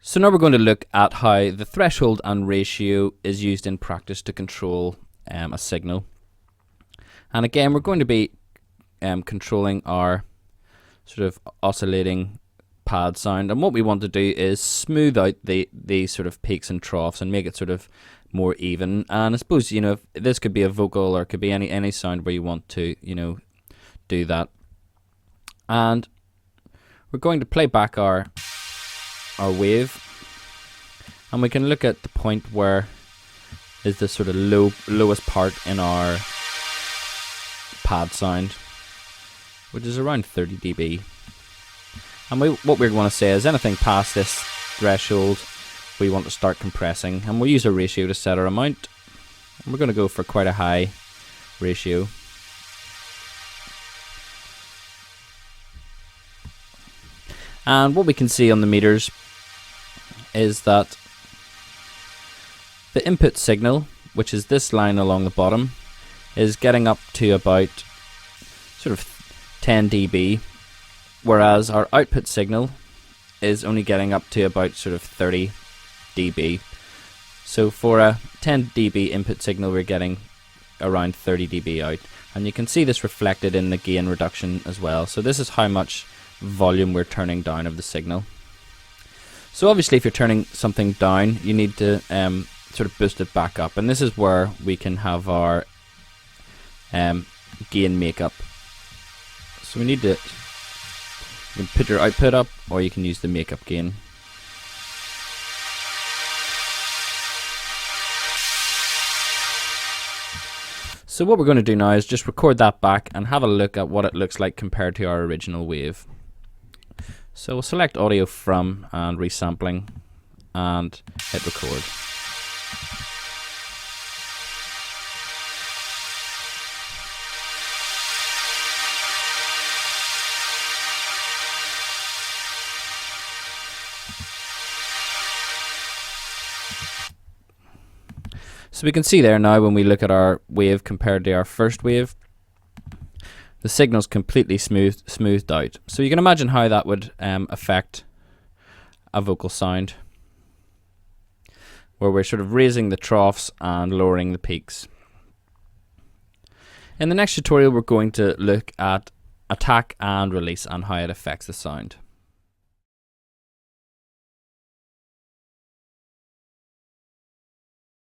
So now we're going to look at how the threshold and ratio is used in practice to control a signal. And again, we're going to be controlling our sort of oscillating pad sound, and what we want to do is smooth out the sort of peaks and troughs and make it sort of more even. And I suppose, you know, this could be a vocal or it could be any sound where you want to, you know, do that. And we're going to play back our wave, and we can look at the point where is the sort of lowest part in our pad sound, which is around 30 dB. And what we're going to say is anything past this threshold we want to start compressing, and we'll use a ratio to set our amount, and we're going to go for quite a high ratio. And what we can see on the meters is that the input signal, which is this line along the bottom, is getting up to about sort of 10 dB, whereas our output signal is only getting up to about sort of 30 dB. So for a 10 dB input signal, we're getting around 30 dB out, and you can see this reflected in the gain reduction as well. So this is how much volume we're turning down of the signal. So obviously if you're turning something down, you need to sort of boost it back up, and this is where we can have our gain makeup. So we need to, you can put your output up, or you can use the makeup gain. So what we're going to do now is just record that back and have a look at what it looks like compared to our original wave. So we'll select audio from and resampling and hit record. So we can see there now when we look at our wave compared to our first wave, the signal's completely smoothed out. So you can imagine how that would affect a vocal sound, where we're sort of raising the troughs and lowering the peaks. In the next tutorial, we're going to look at attack and release and how it affects the sound.